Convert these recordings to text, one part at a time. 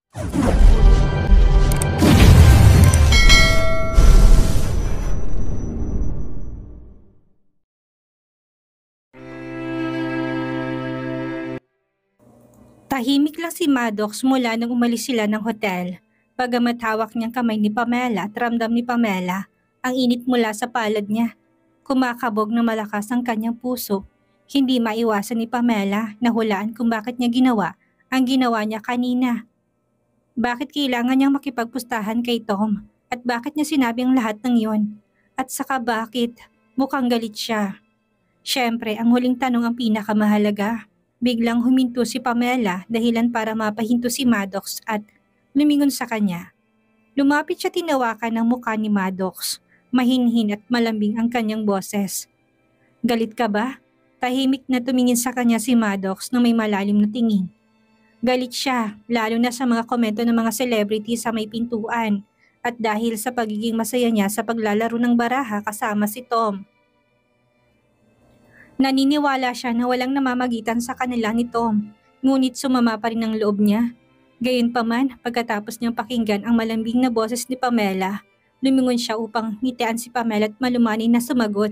Tahimik lang si Maddox mula nang umalis sila ng hotel. Bagamat hawak niyang kamay ni Pamela at ramdam ni Pamela ang init mula sa palad niya. Kumakabog na malakas ang kanyang puso. Hindi maiwasan ni Pamela na hulaan kung bakit niya ginawa ang ginawa niya kanina. Bakit kailangan niyang makipagpustahan kay Tom? At bakit niya sinabi ang lahat ng yon? At saka bakit mukhang galit siya? Siyempre, ang huling tanong ang pinakamahalaga. Biglang huminto si Pamela dahilan para mapahinto si Maddox at lumingon sa kanya. Lumapit siya, tinawakan ng mukha ni Maddox. Mahinhin at malambing ang kanyang boses. Galit ka ba? Tahimik na tumingin sa kanya si Maddox na may malalim na tingin. Galit siya, lalo na sa mga komento ng mga celebrity sa may pintuan at dahil sa pagiging masaya niya sa paglalaro ng baraha kasama si Tom. Naniniwala siya na walang namamagitan sa kanila ni Tom, ngunit sumama pa rin ang loob niya. Gayunpaman, pagkatapos niyang pakinggan ang malambing na boses ni Pamela, lumingon siya upang ngitian si Pamela at malumanay na sumagot.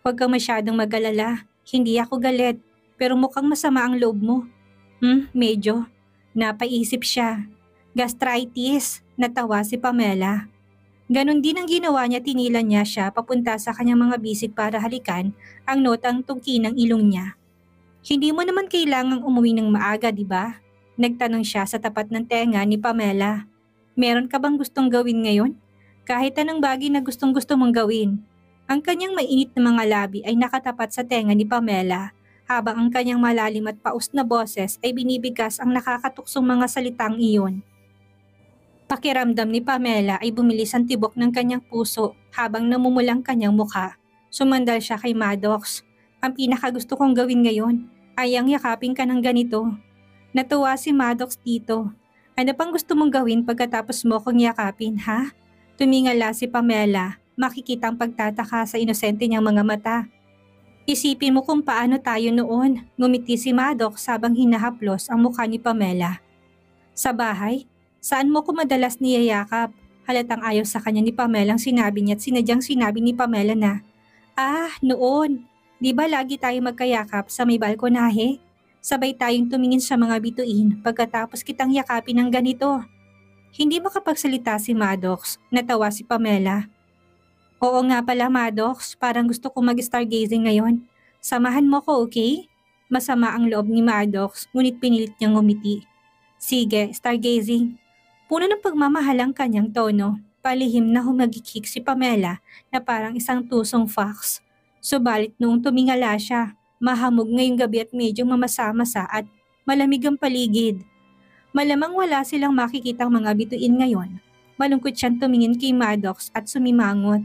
Huwag kang masyadong mag-alala, hindi ako galit, pero mukhang masama ang loob mo. Medyo. Napaisip siya. Gastritis, natawa si Pamela. Ganon din ang ginawa niya, tinilan niya siya papunta sa kanyang mga bisig para halikan ang notang tungki ng ilong niya. Hindi mo naman kailangang umuwi ng maaga, di ba? Nagtanong siya sa tapat ng tenga ni Pamela. Meron ka bang gustong gawin ngayon? Kahit anong bagay na gustong-gusto mong gawin. Ang kanyang mainit na mga labi ay nakatapat sa tenga ni Pamela, habang ang kanyang malalim at paus na boses ay binibigkas ang nakakatuksong mga salitang iyon. Pakiramdam ni Pamela ay bumilis ang tibok ng kanyang puso habang namumulang kanyang mukha. Sumandal siya kay Maddox. Ang pinakagusto kong gawin ngayon ay ang yakapin ka ng ganito. Natuwa si Maddox dito. Ano pang gusto mong gawin pagkatapos mo kong yakapin, ha? Tumingala si Pamela, makikita ang pagtataka sa inosente niyang mga mata. Isipin mo kung paano tayo noon, ngumiti si Maddox habang hinahaplos ang mukha ni Pamela. Sa bahay? Saan mo ko madalas niyayakap? Halatang ayaw sa kanya ni Pamela ang sinabi niya at sinadyang sinabi ni Pamela na, noon. Di ba lagi tayo magkayakap sa may balkonahe? Sabay tayong tumingin sa mga bituin pagkatapos kitang yakapin ng ganito. Hindi makapagsalita si Maddox, natawa si Pamela. Oo nga pala Maddox, parang gusto ko mag-stargazing ngayon. Samahan mo ko, okay? Masama ang loob ni Maddox, ngunit pinilit niyang ngumiti. Sige, stargazing. Puno ng pagmamahal ang kanyang tono, palihim na humagikik si Pamela na parang isang tusong fox. Subalit noong tumingala siya, mahamog ngayong gabi at medyo mamasa-masa at malamig ang paligid. Malamang wala silang makikitang mga bituin ngayon. Malungkot siyang tumingin kay Maddox at sumimangot.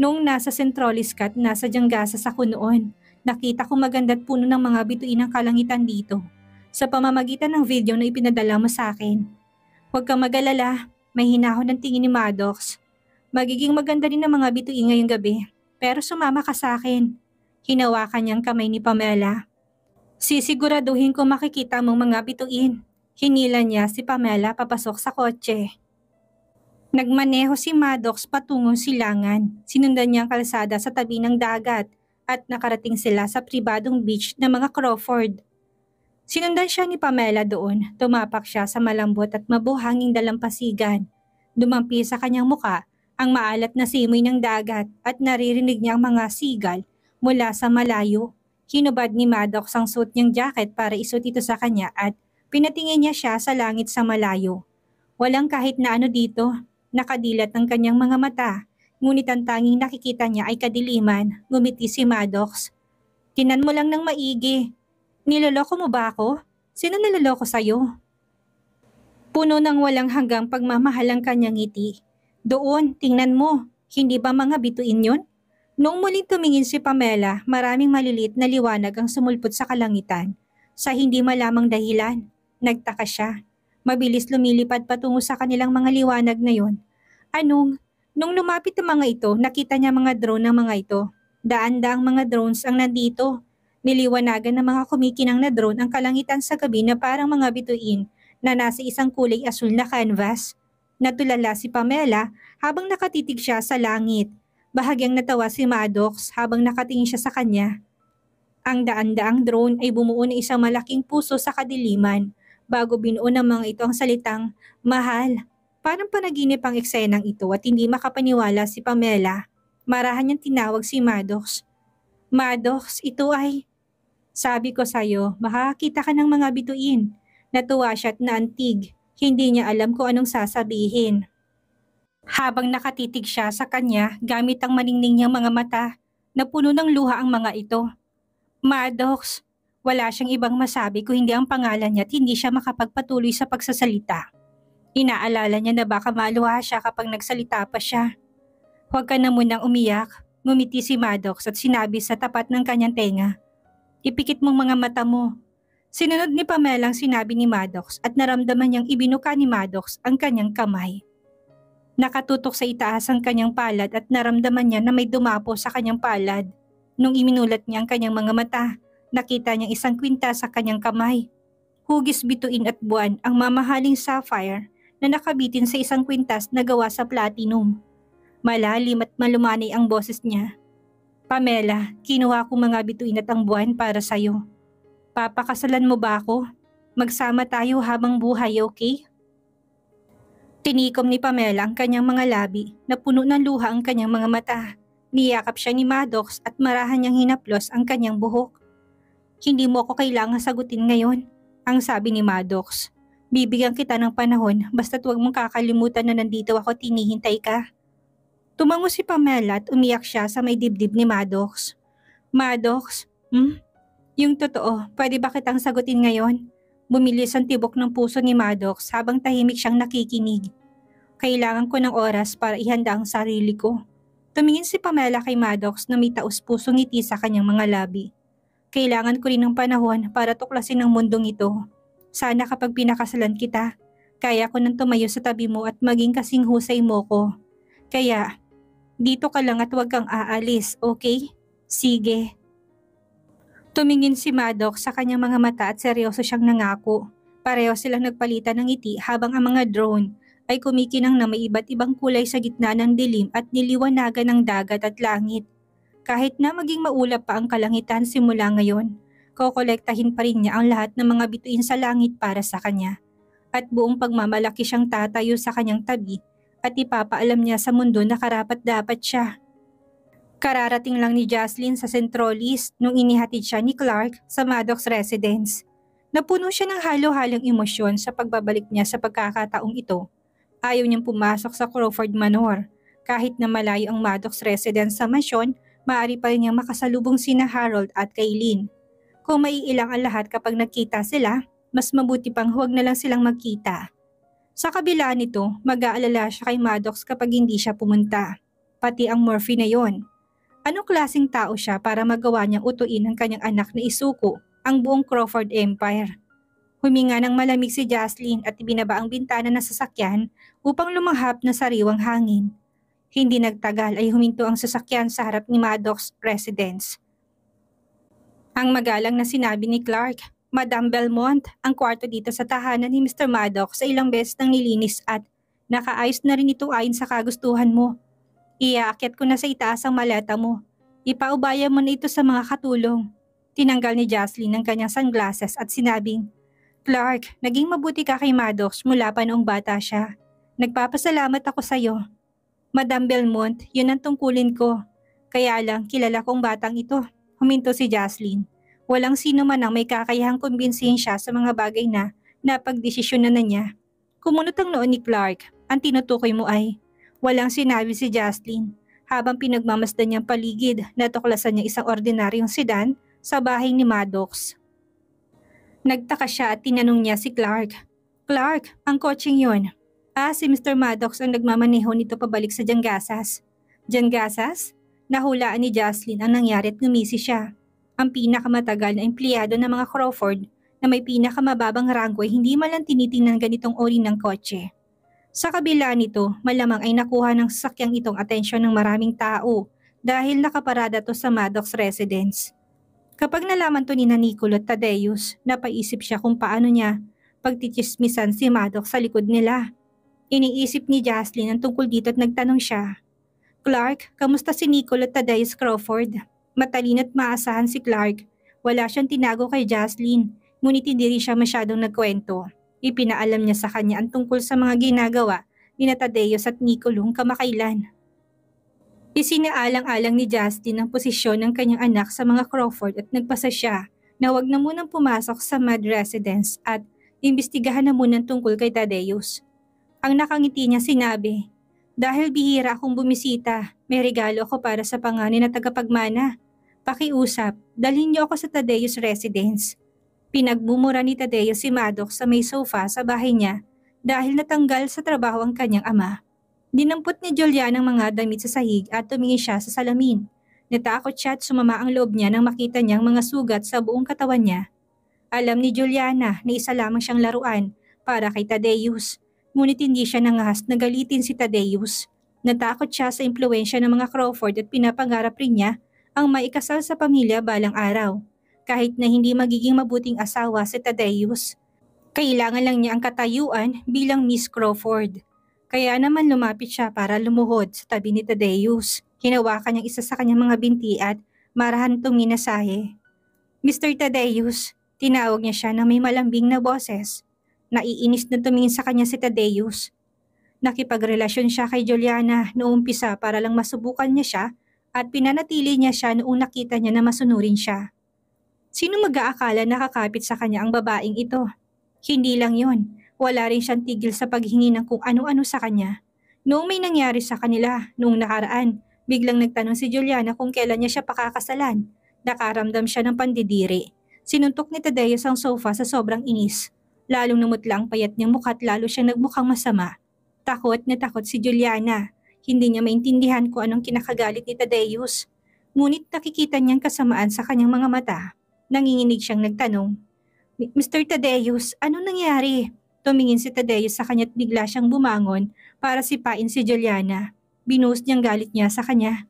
Noong nasa Centrolis ka at nasa Diangasas ako noon, nakita ko maganda at puno ng mga bituin ang kalangitan dito sa pamamagitan ng video na ipinadala mo sa akin. Huwag kang mag-alala, may hinahon ng tingin ni Maddox. Magiging maganda rin ang mga bituin ngayong gabi, pero sumama ka sa akin. Hinawakan niyang kamay ni Pamela. Sisiguraduhin ko makikita mong mga bituin. Hinila niya si Pamela papasok sa kotse. Nagmaneho si Maddox patungong silangan. Sinundan niya ang kalsada sa tabi ng dagat at nakarating sila sa pribadong beach ng mga Crawford. Sinundan siya ni Pamela doon, tumapak siya sa malambot at mabuhanging dalampasigan. Dumampi sa kanyang muka ang maalat na simoy ng dagat at naririnig niya ang mga sigal mula sa malayo. Hinubad ni Maddox ang suot niyang jacket para isuot ito sa kanya at pinatingin niya siya sa langit sa malayo. Walang kahit na ano dito, nakadilat ang kanyang mga mata, ngunit ang tanging nakikita niya ay kadiliman, ngumiti si Maddox. Tinan mo lang ng maigi. Niloloko mo ba ako? Sino niloloko sa'yo? Puno ng walang hanggang pagmamahal ang kanyang ngiti. Doon, tingnan mo. Hindi ba mga bituin yun? Noong muling tumingin si Pamela, maraming maliliit na liwanag ang sumulpot sa kalangitan. Sa hindi malamang dahilan, nagtaka siya. Mabilis lumilipad patungo sa kanilang mga liwanag na yon. Nung lumapit ang mga ito, nakita niya mga drone ng mga ito. Daan-daang mga drones ang nandito. Niliwanagan ng mga kumikinang na drone ang kalangitan sa gabi na parang mga bituin na nasa isang kulay asul na canvas. Natulala si Pamela habang nakatitig siya sa langit. Bahagyang natawa si Maddox habang nakatingin siya sa kanya. Ang daan-daang drone ay bumuo ng isang malaking puso sa kadiliman bago binuo ng mga ito ang salitang, "Mahal." Parang panaginip ang eksenang ito at hindi makapaniwala si Pamela. Marahan niyang tinawag si Maddox. "Maddox, ito ay..." "Sabi ko sa'yo, makakakita ka ng mga bituin." Natuwa siya at naantig. Hindi niya alam kung anong sasabihin. Habang nakatitig siya sa kanya gamit ang maningning niyang mga mata, napuno ng luha ang mga ito. "Maddox." Wala siyang ibang masabi kung hindi ang pangalan niya at hindi siya makapagpatuloy sa pagsasalita. Inaalala niya na baka maluha siya kapag nagsalita pa siya. "Huwag ka na munang umiyak." Ngumiti si Maddox at sinabi sa tapat ng kanyang tenga. "Ipikit mong mga mata mo." Sinunod ni Pamela ang sinabi ni Maddox at naramdaman niyang ibinuka ni Maddox ang kanyang kamay. Nakatutok sa itaas ang kanyang palad at naramdaman niya na may dumapo sa kanyang palad. Nung iminulat niya ang kanyang mga mata, nakita niyang isang kwintas sa kanyang kamay. Hugis bituin at buwan ang mamahaling sapphire na nakabitin sa isang kwintas na gawa sa platinum. Malalim at malumanay ang boses niya. "Pamela, kinuha ko mga bituin at ang buwan para sa'yo. Papakasalan mo ba ako? Magsama tayo habang buhay, okay?" Tinikom ni Pamela ang kanyang mga labi na puno ng luha ang kanyang mga mata. Niyakap siya ni Maddox at marahan niyang hinaplos ang kanyang buhok. "Hindi mo ako kailangan sagutin ngayon," ang sabi ni Maddox. "Bibigyan kita ng panahon basta't huwag mong kakalimutan na nandito ako tinihintay ka." Tumango si Pamela at umiyak siya sa may dibdib ni Maddox. "Maddox, yung totoo, pwede ba kitang sagutin ngayon?" Bumilis ang tibok ng puso ni Maddox habang tahimik siyang nakikinig. "Kailangan ko ng oras para ihanda ang sarili ko." Tumingin si Pamela kay Maddox na may taus-pusong ngiti sa kanyang mga labi. "Kailangan ko rin ng panahon para tuklasin ang mundong ito. Sana kapag pinakasalan kita, kaya ko nang tumayo sa tabi mo at maging kasing husay mo ko. Kaya, dito ka lang at huwag kang aalis, okay? Sige." Tumingin si Maddox sa kanyang mga mata at seryoso siyang nangako. Pareho silang nagpalitan ng ngiti habang ang mga drone ay kumikinang na may iba't ibang kulay sa gitna ng dilim at niliwanagan ng dagat at langit. Kahit na maging maulap pa ang kalangitan simula ngayon, kokolektahin pa rin niya ang lahat ng mga bituin sa langit para sa kanya. At buong pagmamalaki siyang tatayo sa kanyang tabi at ipapaalam niya sa mundo na karapat-dapat siya. Kararating lang ni Jocelyn sa Centrolis nung inihatid siya ni Clark sa Maddox residence. Napuno siya ng halo-halong emosyon sa pagbabalik niya sa pagkakataong ito. Ayaw niyang pumasok sa Crawford Manor. Kahit na malayo ang Maddox residence sa mansyon, maaari pa rin niyang makasalubong sina Harold at Kaylin. Kung maiilang ang lahat kapag nagkita sila, mas mabuti pang huwag na lang silang magkita. Sa kabila nito, mag-aalala siya kay Maddox kapag hindi siya pumunta. Pati ang Murphy na yon. Anong klaseng tao siya para magawa niyang utuin ang kanyang anak na isuko ang buong Crawford Empire? Huminga ng malamig si Jocelyn at ibinaba ang bintana ng sasakyan upang lumahap na sariwang hangin. Hindi nagtagal ay huminto ang sasakyan sa harap ni Maddox residence. Ang magalang na sinabi ni Clark, "Madam Belmont, ang kwarto dito sa tahanan ni Mr. Maddox sa ilang beses nang nilinis at nakaayos na rin ito ayon sa kagustuhan mo. Iaakyat ko na sa itaas ang maleta mo. Ipaubaya mo na ito sa mga katulong." Tinanggal ni Jocelyn ang kanyang sunglasses at sinabing, "Clark, naging mabuti ka kay Maddox mula pa noong bata siya. Nagpapasalamat ako sa iyo." "Madam Belmont, yun ang tungkulin ko. Kaya lang kilala kong batang ito." Huminto si Jocelyn. Walang sino man ang may kakayahang kumbinsihin siya sa mga bagay na napagdesisyonan na niya. Kumunot ang noon ni Clark. Ang tinutukoy mo ay... Walang sinabi si Jocelyn. Habang pinagmamasdan niyang paligid, natuklasan niya isang ordinaryong sedan sa bahay ni Maddox. Nagtaka siya at tinanong niya si Clark. "Clark, ang kotseng yon." Si Mr. Maddox ang nagmamaneho nito pabalik sa Diangasas." "Diangasas?" Nahulaan ni Jocelyn ang nangyari at ngumisi siya. Ang pinakamatagal na empleyado ng mga Crawford na may pinakamababang ranggo ay hindi man lang tinitingnan ganitong uri ng kotse. Sa kabila nito, malamang ay nakuha ng sasakyang itong atensyon ng maraming tao dahil nakaparada to sa Maddox residence. Kapag nalaman to ni Nicolo at Tadeus, napaisip siya kung paano niya pagtitismisan si Maddox sa likod nila. Iniisip ni Jocelyn ang tungkol dito at nagtanong siya, "Clark, kamusta si Nicole at Thaddeus Crawford?" Matalino at maasahan si Clark. Wala siyang tinago kay Jocelyn, ngunit hindi rin siya masyadong nagkwento. Ipinaalam niya sa kanya ang tungkol sa mga ginagawa ni Thaddeus at Nicole kamakailan. Isinaalang-alang ni Jocelyn ang posisyon ng kanyang anak sa mga Crawford at nagpasa siya na huwag na munang pumasok sa Mad Residence at imbestigahan na munang tungkol kay Thaddeus. Ang nakangiti niya sinabi, "Dahil bihira akong bumisita, may regalo ako para sa panganay na tagapagmana. Pakiusap, dalhin niyo ako sa Thaddeus Residence." Pinagmumura ni Thaddeus si Maddox sa may sofa sa bahay niya dahil natanggal sa trabaho ang kanyang ama. Dinampot ni Juliana ang mga damit sa sahig at tumingin siya sa salamin. Natakot siya at sumama ang loob niya nang makita niyang mga sugat sa buong katawan niya. Alam ni Juliana na isa lamang siyang laruan para kay Thaddeus, ngunit hindi siya nangahas na galitin si Thaddeus. Natakot siya sa impluwensya ng mga Crawford at pinapangarap rin niya ang maikasal sa pamilya balang araw. Kahit na hindi magiging mabuting asawa si Thaddeus, kailangan lang niya ang katayuan bilang Miss Crawford. Kaya naman lumapit siya para lumuhod sa tabi ni Thaddeus. Hinawakan niyang isa sa kanyang mga binti at marahan itong minasahe. "Mr. Thaddeus," tinawag niya siya ng may malambing na boses. Naiinis na tumingin sa kanya si Thaddeus. Nakipagrelasyon siya kay Juliana noong umpisa para lang masubukan niya siya at pinanatili niya siya noong nakita niya na masunurin siya. Sino mag-aakala nakakapit sa kanya ang babaeng ito? Hindi lang yon. Wala rin siyang tigil sa paghingi ng kung ano-ano sa kanya. Noong may nangyari sa kanila, noong nakaraan, biglang nagtanong si Juliana kung kailan niya siya pakakasalan. Nakaramdam siya ng pandidiri. Sinuntok ni Thaddeus ang sofa sa sobrang inis. Lalong namutla ang payat niyang mukha at lalo siyang nagmukhang masama. Takot na takot si Juliana. Hindi niya maintindihan kung anong kinakagalit ni Thaddeus. Ngunit nakikita niyang kasamaan sa kanyang mga mata. Nanginginig siyang nagtanong, "Mr. Thaddeus, anong nangyari?" Tumingin si Thaddeus sa kanya at bigla siyang bumangon para sipain si Juliana. Binuhos niyang galit niya sa kanya.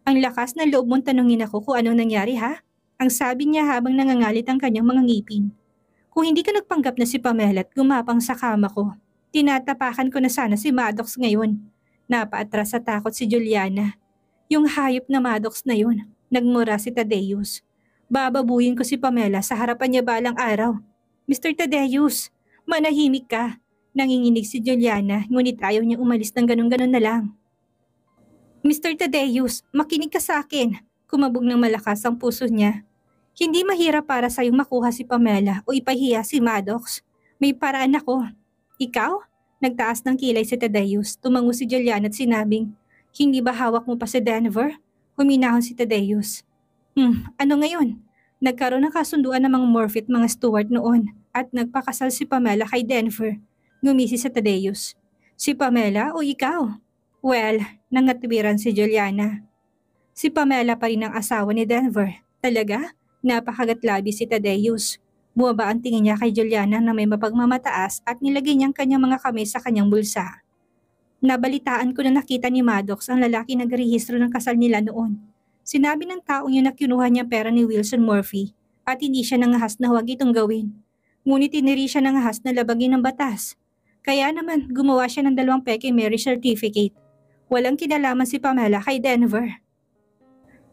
"Ang lakas ng loob mong tanungin ako kung anong nangyari ha?" Ang sabi niya habang nangangalit ang kanyang mga ngipin. "Kung hindi ka nagpanggap na si Pamela at gumapang sa kama ko, tinatapakan ko na sana si Maddox ngayon." Napaatras sa takot si Juliana. "Yung hayop na Maddox na yun," nagmura si Thaddeus. "Bababuyin ko si Pamela sa harapan niya balang araw." "Mr. Thaddeus, manahimik ka." Nanginginig si Juliana, ngunit ayaw niya umalis ng ganun-ganun na lang. "Mr. Thaddeus, makinig ka sa akin." Kumabog ng malakas ang puso niya. "Hindi mahirap para sa'yong makuha si Pamela o ipahiya si Maddox. May paraan ako." "Ikaw?" Nagtaas ng kilay si Thaddeus. Tumango si Juliana at sinabing, "Hindi ba hawak mo pa si Denver?" Huminahon si Thaddeus. Ano ngayon?" Nagkaroon ng kasunduan ng mga Murphy at mga Stewart noon at nagpakasal si Pamela kay Denver. Ngumisi si Thaddeus. "Si Pamela o ikaw?" "Well," nangatwiran si Juliana. "Si Pamela pa rin ang asawa ni Denver." "Talaga?" Napakagatlabi si Thaddeus. Bumaba ang tingin niya kay Juliana na may mapagmamataas at nilagay niyang kanyang mga kamay sa kanyang bulsa. "Nabalitaan ko na nakita ni Maddox ang lalaki nagrehistro ng kasal nila noon. Sinabi ng taong yun na kinuha niya pera ni Wilson Murphy at hindi siya nangahas na huwag itong gawin. Ngunit tiniri siya nangahas na labagin ng batas. Kaya naman gumawa siya ng 2 peke marriage certificate. Walang kinalaman si Pamela kay Denver."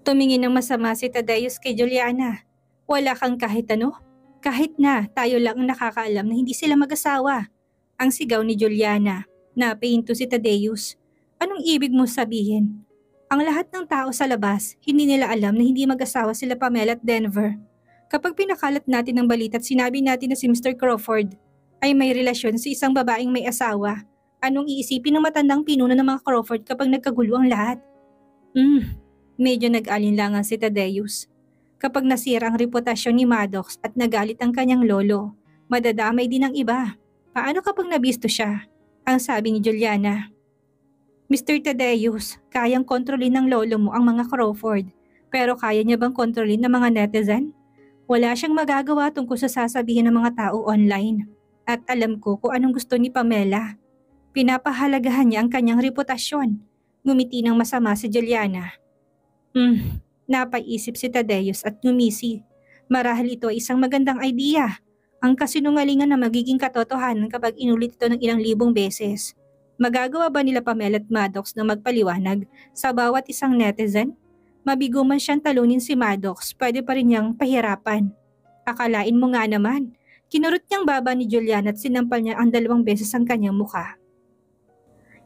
Tumingin ng masama si Thaddeus kay Juliana. "Wala kang kahit ano? Kahit na tayo lang ang nakakaalam na hindi sila mag-asawa." Ang sigaw ni Juliana. Napahinto si Thaddeus. "Anong ibig mo sabihin?" "Ang lahat ng tao sa labas, hindi nila alam na hindi mag-asawa sila Pamela at Denver. Kapag pinakalat natin ang balita at sinabi natin na si Mr. Crawford ay may relasyon sa isang babaeng may asawa, anong iisipin ng matandang pinuno ng mga Crawford kapag nagkagulo ang lahat?" Medyo nag-alinlangan si Thaddeus. Kapag nasira ang reputasyon ni Maddox at nagalit ang kanyang lolo, madadamay din ang iba. Paano kapag nabisto siya? Ang sabi ni Juliana. "Mr. Thaddeus, kayang kontrolin ng lolo mo ang mga Crawford, pero kaya niya bang kontrolin ng mga netizen? Wala siyang magagawa tungkol sa sasabihin ng mga tao online. At alam ko kung anong gusto ni Pamela. Pinapahalagahan niya ang kanyang reputasyon." Ngumiti ng masama si Juliana. Napaisip si Thaddeus at ngumisi. Marahil ito ay isang magandang idea. Ang kasinungalingan na magiging katotohanan kapag inulit ito ng ilang libong beses. Magagawa ba nila Pamela at Maddox na magpaliwanag sa bawat isang netizen? Mabigo man siyang talunin si Maddox, pwede pa rin niyang pahirapan. Akalain mo nga naman, kinurot niyang baba ni Juliana at sinampal niya ang 2 beses ang kanyang mukha.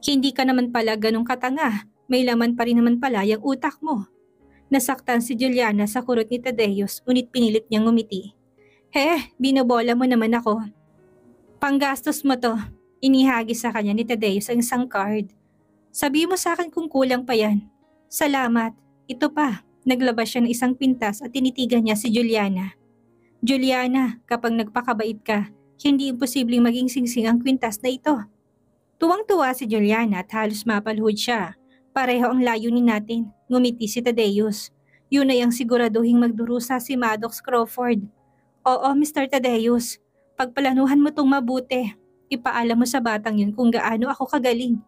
Hindi ka naman pala ganong katanga, may laman pa rin naman pala yung utak mo. Nasaktan si Juliana sa kurot ni Tadeus, ngunit pinilit niyang ngumiti. Binobola mo naman ako. Panggastos mo to. Inihagi sa kanya ni Tadeus ang isang card. Sabi mo sa akin kung kulang pa yan. Salamat. Ito pa. Naglabas siya ng isang pintas at tinitigan niya si Juliana. Juliana, kapag nagpakabait ka, hindi imposibleng maging singsing ang kwintas na ito. Tuwang-tuwa si Juliana at halos mapalhod siya. Pareho ang layunin natin, ngumiti si Tadeus. Yun ay ang siguraduhing magdurusa si Maddox Crawford. Oo, Mr. Tadeus. Pagplanuhan mo tong mabuti. Ipaalam mo sa batang yun kung gaano ako kagaling.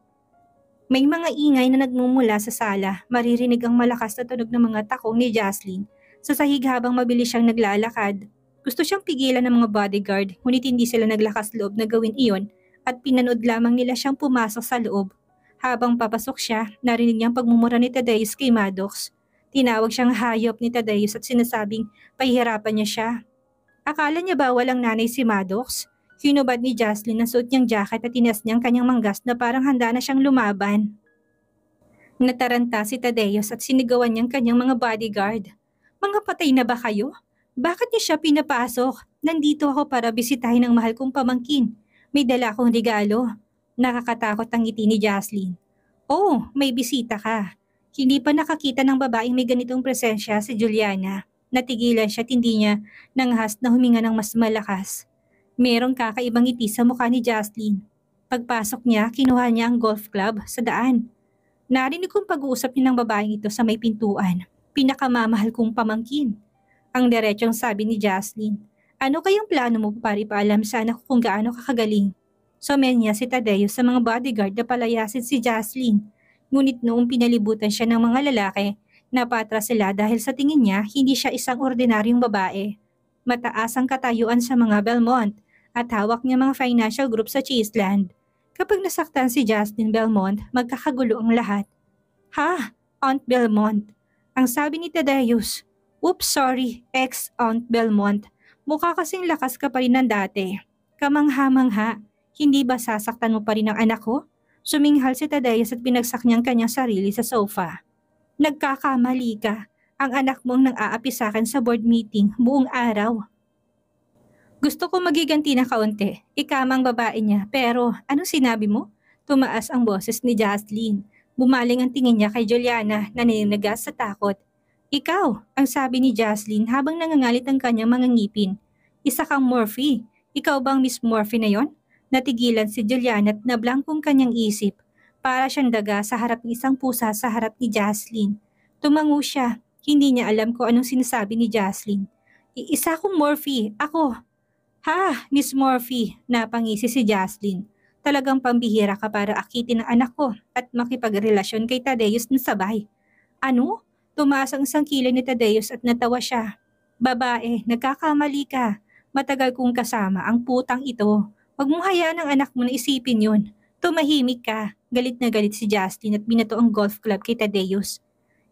May mga ingay na nagmumula sa sala. Maririnig ang malakas na tunog ng mga takong ni Jaslyn sa sahig habang mabilis siyang naglalakad. Gusto siyang pigilan ng mga bodyguard, ngunit hindi sila naglakas loob na gawin iyon at pinanood lamang nila siyang pumasok sa loob. Habang papasok siya, narinig niyang pagmumura ni Tadeus kay Maddox. Tinawag siyang hayop ni Tadeus at sinasabing pahihirapan niya siya. Akala niya ba walang nanay si Maddox? Hinubad ni Jaslyn ang suot niyang jacket at tinas niyang kanyang manggas na parang handa na siyang lumaban. Nataranta si Tadeus at sinigawan niyang kanyang mga bodyguard. Mga patay na ba kayo? Bakit niyo siya pinapasok? Nandito ako para bisitahin ang mahal kong pamangkin. May dala akong regalo. Nakakatakot ang ngiti ni Jaslyn. Oh, may bisita ka. Hindi pa nakakita ng babaeng may ganitong presensya si Juliana. Natigilan siya at hindi niya nanghas na huminga ng mas malakas. Merong kakaibang ngiti sa mukha ni Jaslyn. Pagpasok niya, kinuha niya ang golf club sa daan. Narinig kong pag-uusap niya ng babaeng ito sa may pintuan. Pinakamamahal kong pamangkin. Ang diretsong sabi ni Jaslyn. Ano kayang plano mo para ipaalam sa anak ko kung gaano kakagaling? Sumenya si Tadeus sa mga bodyguard na palayasin si Jaslyn. Ngunit noong pinalibutan siya ng mga lalaki, napatras sila dahil sa tingin niya hindi siya isang ordinaryong babae. Mataas ang katayuan sa mga Belmont at hawak niya mga financial group sa Cheeseland. Kapag nasaktan si Jaslyn Belmont, magkakagulo ang lahat. Ha? Aunt Belmont. Ang sabi ni Tadeus. Oops, sorry, ex-Aunt Belmont. Mukha kasing lakas ka pa rin ng dati. Kamangha-mangha, hindi ba sasaktan mo pa rin ang anak ko? Suminghal si Tadeus at binagsak niyang kanyang sarili sa sofa. Nagkakamali ka. Ang anak mong nang-aapi sa akin sa board meeting buong araw. Gusto ko magiganti na kaunti. Ikamang babae niya, pero anong sinabi mo? Tumaas ang boses ni Jaslyn. Bumaling ang tingin niya kay Juliana na naninigas sa takot. Ikaw, ang sabi ni Jaslyn habang nangangalit ang kanyang mga ngipin. Isa kang Murphy. Ikaw bang Miss Murphy na yon? Natigilan si Juliana at nablangkong kanyang isip. Para siyang daga sa harap ng isang pusa sa harap ni Jaslyn. Tumango siya. Hindi niya alam kung anong sinasabi ni Jaslyn. Isa akong Murphy. Ako. Ha, Miss Murphy. Napangisi si Jaslyn. Talagang pambihira ka para akitin ang anak ko at makipagrelasyon kay Tadeus na sabay. Ano? Tumaas ang isang kilay ni Tadeus at natawa siya. Babae, nagkakamali ka. Matagal kong kasama ang putang ito. Huwag mong hayaan ang anak mo na isipin yun. Tumahimik ka. Galit na galit si Jaslyn at binato ang golf club kay Tadeus.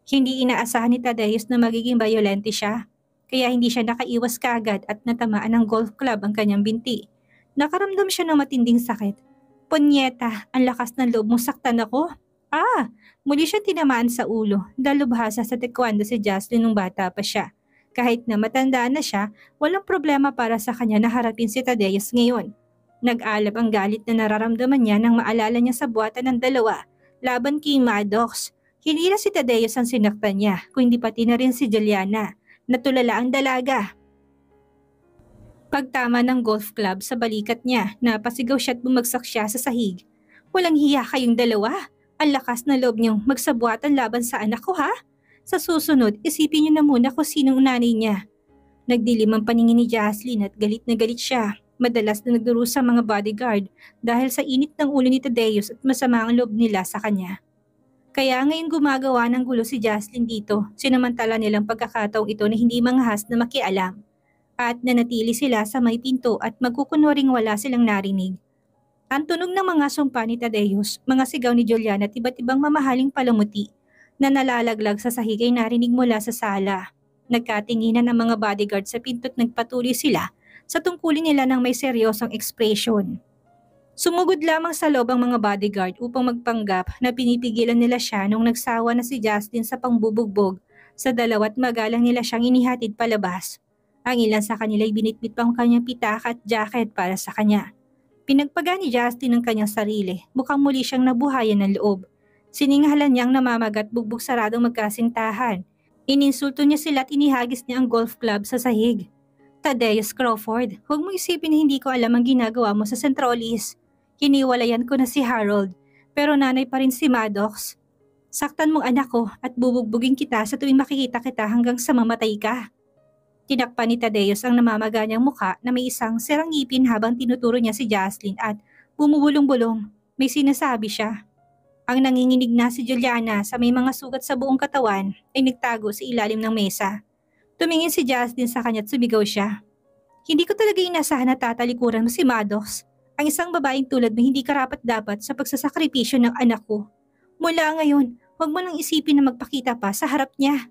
Hindi inaasahan ni Tadeus na magiging bayolente siya. Kaya hindi siya nakaiwas kaagad at natamaan ng golf club ang kanyang binti. Nakaramdam siya ng matinding sakit. Punyeta, ang lakas ng loob mong saktan ako. Muli siyang tinamaan sa ulo. Dalubhasa sa taekwondo si Jaslyn nung bata pa siya. Kahit na matandaan na siya, walang problema para sa kanya na harapin si Tadeus ngayon. Nag-alab ang galit na nararamdaman niya nang maalala niya sa buwatan ng dalawa laban kay Maddox. Hindi na si Tadeus ang sinaktan niya, kundi pati na rin si Juliana. Natulala ang dalaga. Pagtama ng golf club sa balikat niya, napasigaw siya at bumagsak siya sa sahig. Walang hiya kayong dalawa. Ang lakas na loob niyong magsabuatan laban sa anak ko, ha? Sa susunod, isipin niyo na muna kung sinong nanay niya. Nagdilim ang paningin ni Jaslyn at galit na galit siya. Madalas na nagdurusa mga bodyguard dahil sa init ng ulo ni Tadeus at masama ang loob nila sa kanya. Kaya ngayon gumagawa ng gulo si Jaslyn dito, sinamantala nilang pagkakataong ito na hindi manghas na makialam. at nanatili sila sa may pinto at magkukunwaring wala silang narinig. Ang tunog ng mga sumpa ni Tadeus, mga sigaw ni Juliana at iba't ibang mamahaling palamuti na nalalaglag sa sahig ay narinig mula sa sala. Nagkatinginan ang mga bodyguard sa pinto at nagpatuloy sila sa tungkulin nila ng may seryosong ekspresyon. Sumugod lamang sa loob ang mga bodyguard upang magpanggap na pinipigilan nila siya nung nagsawa na si Justin sa pangbubugbog sa dalawa't magalang nila siyang inihatid palabas. Ang ilan sa kanila ay binitbit pang kanyang pitaka at jacket para sa kanya. Pinagpaga ni Justin ang kanyang sarili, mukhang muli siyang nabuhayan ng loob. Sininghalan niyang namamagat bugbog saradong magkasintahan. Ininsulto niya sila at inihagis niya ang golf club sa sahig. Tadeus Crawford, huwag mo isipin na hindi ko alam ang ginagawa mo sa Centrolis. Hiniwalayan ko na si Harold, pero nanay pa rin si Maddox. Saktan mong anak ko at bubugbugin kita sa tuwing makikita kita hanggang sa mamatay ka. Tinakpan ni Tadeus ang namamaga niyang mukha na may isang sirang ngipin habang tinuturo niya si Jocelyn at bumubulong-bulong. May sinasabi siya. Ang nanginginig na si Juliana sa may mga sugat sa buong katawan ay nagtago sa ilalim ng mesa. Tumingin si Jocelyn sa kanya at sumigaw siya. Hindi ko talaga inasahan na tatalikuran mo si Maddox. Ang isang babaeng tulad mo hindi karapat-dapat sa pagsasakripisyo ng anak ko. Mula ngayon, huwag mo nang isipin na magpakita pa sa harap niya.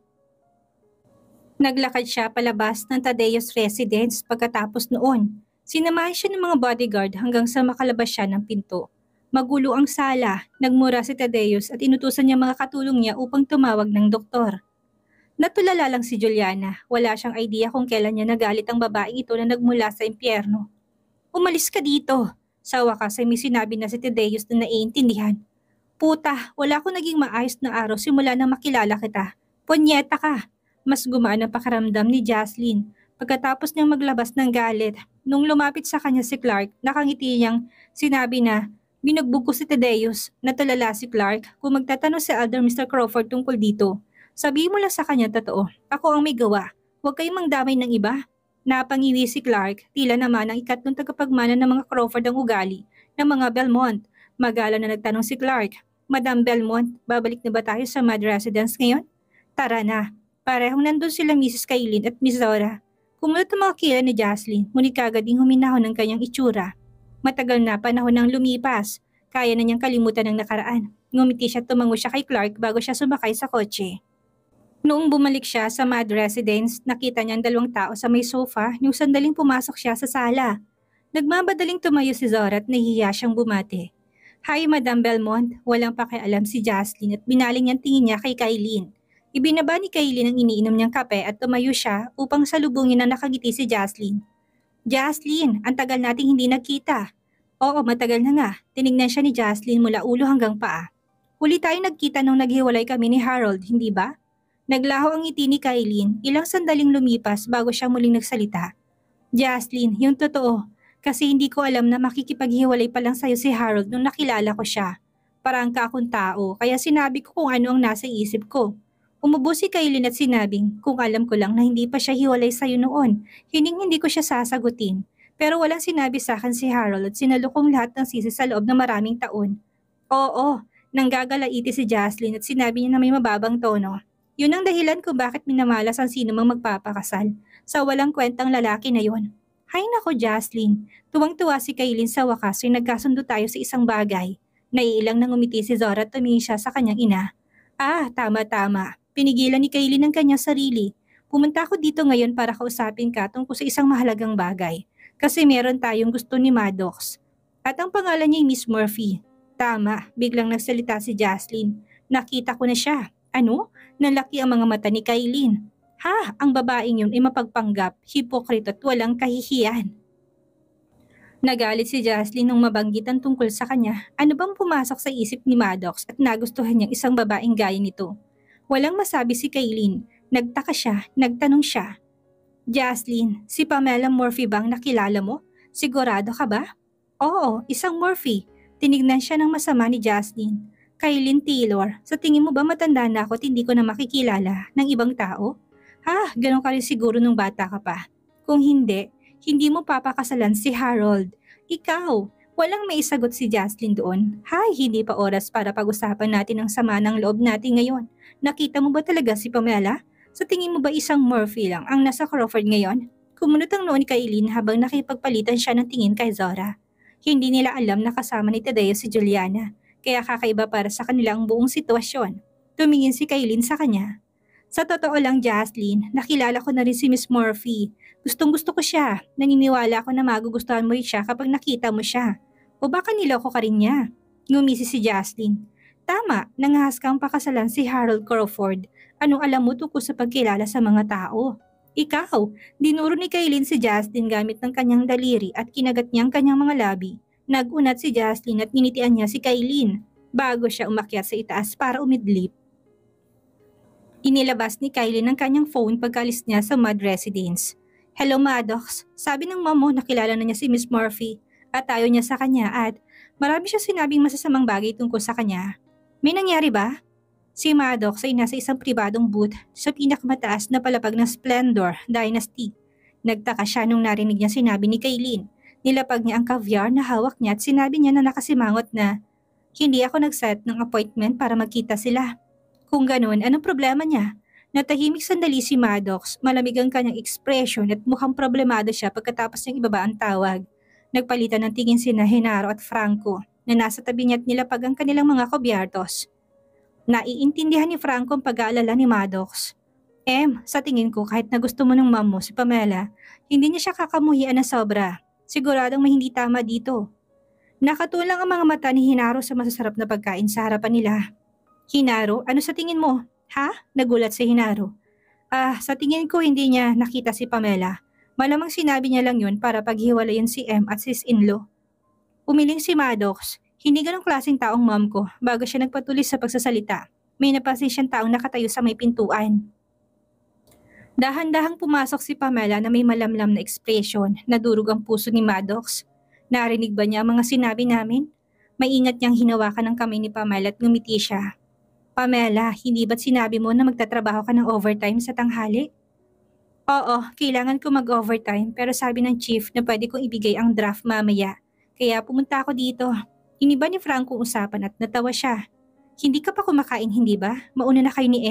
Naglakad siya palabas ng Tadeus residence pagkatapos noon. Sinamahan siya ng mga bodyguard hanggang sa makalabas siya ng pinto. Magulo ang sala, nagmura si Tadeus at inutusan niya mga katulong niya upang tumawag ng doktor. Natulala lang si Juliana, wala siyang idea kung kailan niya nagalit ang babaeng ito na nagmula sa impyerno. Umalis ka dito! Sa wakas ay may sinabi na si Tadeus na naiintindihan. Puta, wala akong naging maayos na araw simula nang makilala kita. Punyeta ka! Mas gumaan ang pakaramdam ni Jocelyn pagkatapos niyang maglabas ng galit. Nung lumapit sa kanya si Clark, nakangiti niyang sinabi na binugbog ko si Tadeus. Natulala si Clark kung magtatanong si Elder Mr. Crawford tungkol dito. Sabihin mo lang sa kanya totoo. Ako ang may gawa. Huwag kayong mangdamay ng iba. Napangiwi si Clark, tila naman ang ikatlong tagapagmana ng mga Crawford ang ugali ng mga Belmont. Magalang na nagtanong si Clark, Madam Belmont, babalik na ba tayo sa Mad Residence ngayon? Tara na. Parehong nandun sila Mrs. Kailin at Miss Zora. Kumulot ang mga kila ni Jocelyn, ngunit kagading huminahon ng kanyang itsura. Matagal na panahon nang lumipas, kaya na niyang kalimutan ang nakaraan. Ngumiti siya at tumango siya kay Clark bago siya sumakay sa kotse. Noong bumalik siya sa Mad Residence, nakita niya ang dalawang tao sa may sofa nung sandaling pumasok siya sa sala. Nagmamadaling tumayo si Zora at nahihiya siyang bumati. Hi Madam Belmont, walang pakialam si Jocelyn at binaling niyang tingin niya kay Kailin. Ibinaba ni Kailin ang iniinom niyang kape at tumayo siya upang salubungin na nakangiti si Jocelyn. Jocelyn, ang tagal nating hindi nagkita. Oo, matagal na nga. Tinignan siya ni Jocelyn mula ulo hanggang paa. Huli tayo nagkita nung naghiwalay kami ni Harold, hindi ba? Naglaho ang ngiti ni Kailin, ilang sandaling lumipas bago siya muling nagsalita. Jocelyn, yung totoo. Kasi hindi ko alam na makikipaghiwalay pa lang sa'yo si Harold nung nakilala ko siya. Parang ka akong tao, kaya sinabi ko kung ano ang nasa isip ko. Umubo si Kailin at sinabing, kung alam ko lang na hindi pa siya hiwalay sa'yo noon, hindi ko siya sasagutin. Pero walang sinabi sa akin si Harold at sinalukong lahat ng sisi sa loob ng maraming taon. Oo, nanggagalaiti si Jocelyn at sinabi niya na may mababang tono. Yun ang dahilan kung bakit minamalas ang sino mang magpapakasal sa walang kwentang lalaki na yon. Hay nako Jocelyn, tuwang-tuwa si Kailin sa wakas ay nagkasundo tayo sa isang bagay. Naiilang nang umiti si Zora at tumingin siya sa kanyang ina. Ah, tama-tama. Pinigilan ni Kailin ang kanyang sarili. Pumunta ako dito ngayon para kausapin ka tungkol sa isang mahalagang bagay. Kasi meron tayong gusto ni Maddox. At ang pangalan niya ay Miss Murphy. Tama, biglang nagsalita si Jocelyn. Nakita ko na siya. Ano? Nalaki ang mga mata ni Kailin. Ha, ang babaeng yun ay mapagpanggap, hipokrito at walang kahihiyan. Nagalit si Jocelyn nung mabanggit ang tungkol sa kanya. Ano bang pumasok sa isip ni Maddox at nagustuhan niyang isang babaeng gaya nito? Walang masabi si Kailin. Nagtaka siya, nagtanong siya. Jocelyn, si Pamela Murphy bang nakilala mo? Sigurado ka ba? Oo, isang Murphy. Tinignan siya ng masama ni Jocelyn. Kailin Taylor, sa tingin mo ba matanda na ako at hindi ko na makikilala ng ibang tao? Ha, ganun ka rin siguro nung bata ka pa. Kung hindi, hindi mo papakasalan si Harold. Ikaw, walang maisagot si Jocelyn doon. Hay, hindi pa oras para pag-usapan natin ang sama ng loob natin ngayon. Nakita mo ba talaga si Pamela? Sa tingin mo ba isang Murphy lang ang nasa Crawford ngayon? Kumunot ang noo ni Kailin habang nakipagpalitan siya ng tingin kay Zora. Hindi nila alam na kasama ni Tadeo si Juliana, kaya kakaiba para sa kanila ang buong sitwasyon. Tumingin si Kailin sa kanya. Sa totoo lang, Jaslyn, nakilala ko na rin si Miss Murphy. Gustong-gusto ko siya. Naniniwala ako na magugustuhan mo rin siya kapag nakita mo siya. O baka niloko ka rin niya. Ngumisi si Jaslyn. Tama, nangahas kang pakasalan si Harold Crawford. Anong alam mo tungkol sa pagkilala sa mga tao? Ikaw, dinuro ni Kailin si Jaslyn gamit ng kanyang daliri at kinagat niya ang kanyang mga labi. Nagunat si Jaslyn at ninitian niya si Kailin bago siya umakyat sa itaas para umidlip. Inilabas ni Kylie ang kanyang phone pagkalis niya sa Mud Residence. Hello Maddox, sabi ng mom mo nakilala na niya si Miss Murphy at ayaw niya sa kanya at marami siya sinabing masasamang bagay tungkol sa kanya. May nangyari ba? Si Maddox ay nasa isang pribadong booth sa pinakamataas na palapag ng Splendor Dynasty. Nagtaka siya nung narinig niya sinabi ni Kailin. Nilapag niya ang caviar na hawak niya at sinabi niya na nakasimangot na hindi ako nag-set ng appointment para magkita sila. Kung ganun, anong problema niya? Natahimik sandali si Maddox, malamig ang kanyang ekspresyon at mukhang problemado siya pagkatapos niyang ibaba ang tawag. Nagpalitan ng tingin sina Genaro at Franco na nasa tabi niya at nilapag ang kanilang mga kobyertos. Naiintindihan ni Franco ang pag-aalala ni Maddox. Sa tingin ko kahit na gusto mo ng mom mo si Pamela, hindi niya siya kakamuhian na sobra. Siguradong may hindi tama dito. Nakatulang ang mga mata ni Genaro sa masasarap na pagkain sa harapan nila. Genaro, ano sa tingin mo? Ha? Nagulat si Genaro. Sa tingin ko hindi niya nakita si Pamela. Malamang sinabi niya lang yun para paghiwalayan si at sis-in-law. Umiling si Maddox. Hindi ganong klaseng taong mom ko bago siya nagpatuloy sa pagsasalita. May napansin siyang taong nakatayo sa may pintuan. Dahan-dahang pumasok si Pamela na may malamlam na ekspresyon. Nadurog ang puso ni Maddox. Narinig ba niya ang mga sinabi namin? Maingat niyang hinawakan ang kamay ni Pamela at ngumiti siya. Pamela, hindi ba't sinabi mo na magtatrabaho ka ng overtime sa tanghali? Oo, kailangan ko mag-overtime pero sabi ng chief na pwede kong ibigay ang draft mamaya. Kaya pumunta ako dito. Iniba ni Franco usapan at natawa siya. Hindi ka pa kumakain, hindi ba? Mauna na kayo ni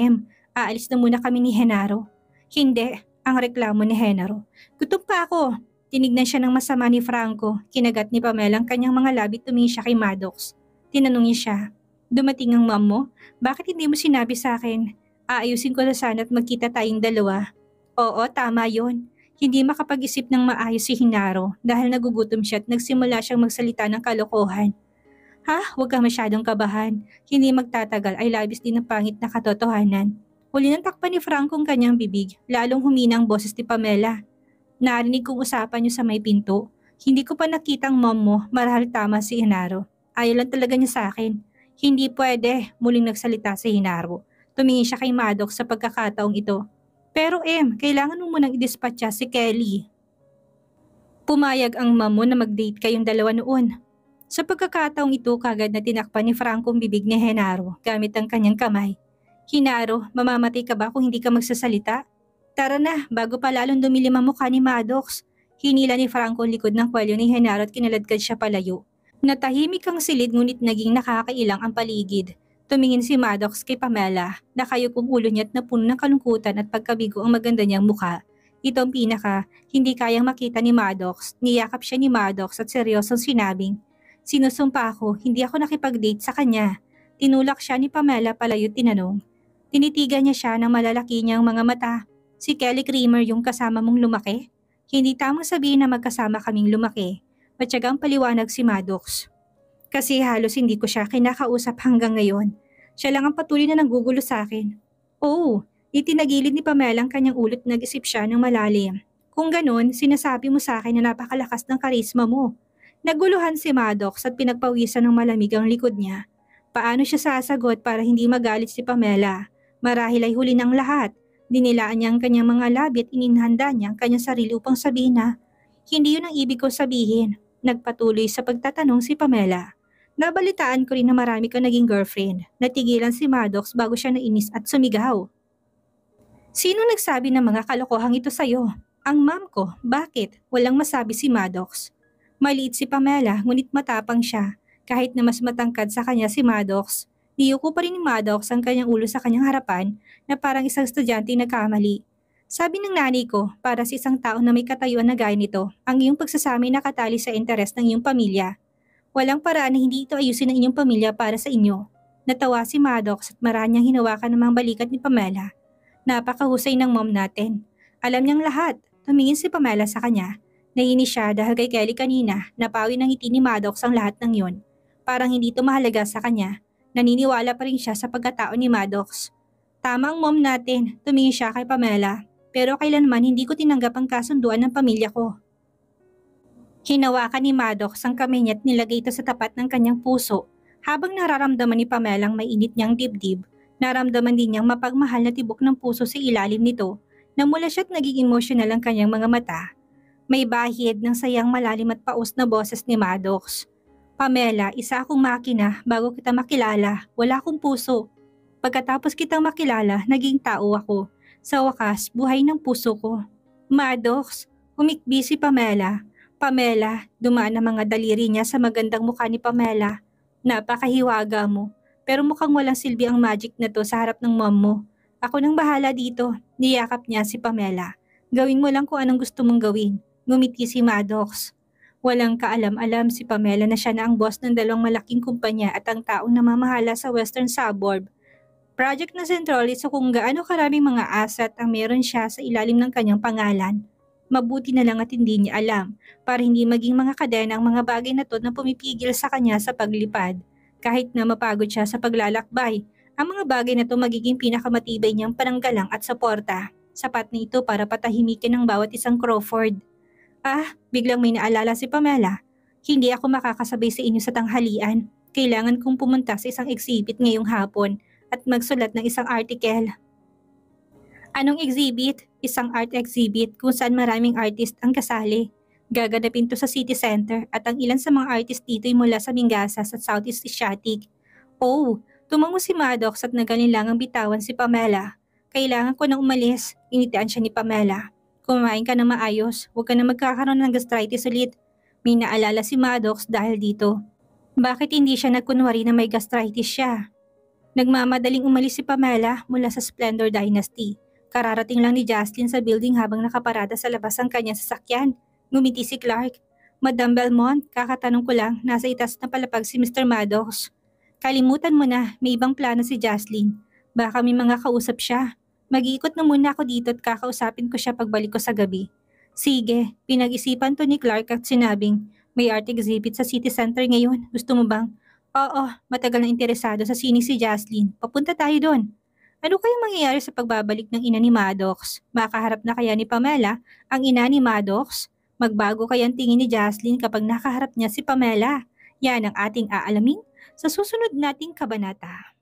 Aalis na muna kami ni Genaro. Hindi, ang reklamo ni Genaro. Gutom pa ako. Tinignan siya ng masama ni Franco. Kinagat ni Pamela ang kanyang mga labi, tumingin siya kay Maddox. Tinanong niya siya. Dumating ang mom mo? Bakit hindi mo sinabi sa akin? Aayusin ko na sana at magkita tayong dalawa. Oo, tama yon. Hindi makapag-isip ng maayos si Genaro dahil nagugutom siya at nagsimula siyang magsalita ng kalokohan. Huwag ka masyadong kabahan. Hindi magtatagal ay labis din ang pangit na katotohanan. Huli ng takpan ni Franco ang kanyang bibig, lalong humina ang boses ni Pamela. Narinig kong usapan niyo sa may pinto. Hindi ko pa nakita ang mom mo, marahil tama si Genaro. Ayaw lang talaga niya sa akin. Hindi pwede, muling nagsalita si Genaro. Tumingin siya kay Maddox sa pagkakataong ito. Pero kailangan mo munang i-dispatcha si Kelly. Pumayag ang mom mo na mag-date kayong dalawa noon. Sa pagkakataong ito, kagad na tinakpan ni Franco ang bibig ni Genaro gamit ang kanyang kamay. Genaro, mamamatay ka ba kung hindi ka magsasalita? Tara na, bago pa lalong dumilim ang mukha ni Maddox. Hinila ni Franco ang likod ng kwelyo ni Genaro at kinaladkad siya palayo. Natahimik ang silid ngunit naging nakakailang ang paligid. Tumingin si Maddox kay Pamela, nakayupong ulo niya at napuno ng kalungkutan at pagkabigo ang maganda niyang mukha. Ito ang pinaka, hindi kayang makita ni Maddox. Niyakap siya ni Maddox at seryosong sinabing, sinusumpa ako, hindi ako nakipag-date sa kanya. Tinulak siya ni Pamela palayo tinanong. Tinitigan niya siya ng malalaki niyang mga mata. Si Kelly Kramer yung kasama mong lumaki? Hindi tamang sabihin na magkasama kaming lumaki. Matyagang paliwanag si Maddox. Kasi halos hindi ko siya kinakausap hanggang ngayon. Siya lang ang patuloy na nanggugulo sa akin. Oo, itinagilid ni Pamela ang kanyang ulo at nag-isip siya ng malalim. Kung ganun, sinasabi mo sa akin na napakalakas ng karisma mo. Naguluhan si Maddox at pinagpawisan ng malamig ang likod niya. Paano siya sasagot para hindi magalit si Pamela? Marahil ay huli ng lahat. Dinilaan niya ang kanyang mga labi at ininhanda niya ang kanyang sarili upang sabihin na, hindi yun ang ibig ko sabihin. Nagpatuloy sa pagtatanong si Pamela. Nabalitaan ko rin na marami kang naging girlfriend. Natigilan si Maddox bago siya nainis at sumigaw. Sino nagsabi ng mga kalokohang ito sa'yo? Ang mom ko. Bakit? Walang masabi si Maddox. Maliit si Pamela ngunit matapang siya. Kahit na mas matangkad sa kanya si Maddox. Niyuko pa rin ni Maddox ang kanyang ulo sa kanyang harapan na parang isang estudyante nagkamali. Sabi ng nanay ko, para sa isang tao na may katayuan na gaya nito, ang iyong pagsasama ay nakatali sa interes ng iyong pamilya. Walang paraan na hindi ito ayusin ng inyong pamilya para sa inyo. Natawa si Maddox at maranyang hinawakan ng mga balikat ni Pamela. Napakahusay ng mom natin. Alam niyang lahat. Tumingin si Pamela sa kanya. Naiinis siya dahil kay Kelly kanina, napawi ng ngiti ni Maddox ang lahat ng yon. Parang hindi ito mahalaga sa kanya. Naniniwala pa rin siya sa pagkatao ni Maddox. Tama ang mom natin, tumingin siya kay Pamela. Pero kailanman hindi ko tinanggap ang kasunduan ng pamilya ko. Hinawakan ni Maddox ang kamay niya at nilagay ito sa tapat ng kanyang puso. Habang nararamdaman ni Pamela ang mainit niyang dibdib, naramdaman din niyang mapagmahal na tibok ng puso sa ilalim nito. Namula siya at naging emosyonal ang kanyang mga mata. May bahid ng sayang malalim at paus na boses ni Maddox. Pamela, isa akong makina bago kita makilala. Wala akong puso. Pagkatapos kitang makilala, naging tao ako. Sa wakas, buhay ng puso ko. Maddox, humikbi si Pamela. Pamela, dumaan ang mga daliri niya sa magandang mukha ni Pamela. Napakahiwaga mo, pero mukhang walang silbi ang magic na to sa harap ng mom mo. Ako nang bahala dito, niyakap niya si Pamela. Gawin mo lang kung anong gusto mong gawin. Ngumiti si Maddox. Walang kaalam-alam si Pamela na siya na ang boss ng dalawang malaking kumpanya at ang taong namamahala sa western suburb. Project na sentrally sa kung gaano karaming mga asset ang meron siya sa ilalim ng kanyang pangalan. Mabuti na lang at hindi niya alam para hindi maging mga kadena ang mga bagay na to na pumipigil sa kanya sa paglipad. Kahit na mapagod siya sa paglalakbay, ang mga bagay na to magiging pinakamatibay niyang pananggalang at suporta. Sapat na ito para patahimikin ang bawat isang Crawford. Biglang may naalala si Pamela. Hindi ako makakasabay sa inyo sa tanghalian. Kailangan kong pumunta sa isang exhibit ngayong hapon at magsulat ng isang article. Anong exhibit? Isang art exhibit kung saan maraming artist ang kasali. Gaganapin to sa City Center at ang ilan sa mga artist dito ay mula sa Mingasas at Southeast Asiatic. Oh, tumango si Maddox at nagalinlangang bitawan si Pamela. Kailangan ko nang umalis, initian siya ni Pamela. Kumain ka na maayos, huwag ka na magkakaroon ng gastritis ulit. May naalala si Maddox dahil dito. Bakit hindi siya nagkunwari na may gastritis siya? Nagmamadaling umalis si Pamela mula sa Splendor Dynasty. Kararating lang ni Jaslyn sa building habang nakaparada sa labas ang kanyang sasakyan. Ngumiti si Clark. Madam Belmont, kakatanong ko lang, nasa itas na palapag si Mr. Maddox. Kalimutan mo na, may ibang plano si Jaslyn. Baka may mga kausap siya. Mag-iikot na muna ako dito at kakausapin ko siya pagbalik ko sa gabi. Sige, pinag-isipan to ni Clark at sinabing, may art exhibit sa City Center ngayon. Gusto mo bang? Oo, matagal na interesado sa sining si Jaslyn. Papunta tayo doon. Ano kayang mangyayari sa pagbabalik ng ina ni Maddox? Makaharap na kaya ni Pamela ang ina ni Maddox? Magbago kaya ang tingin ni Jaslyn kapag nakaharap niya si Pamela? Yan ang ating aalamin sa susunod nating kabanata.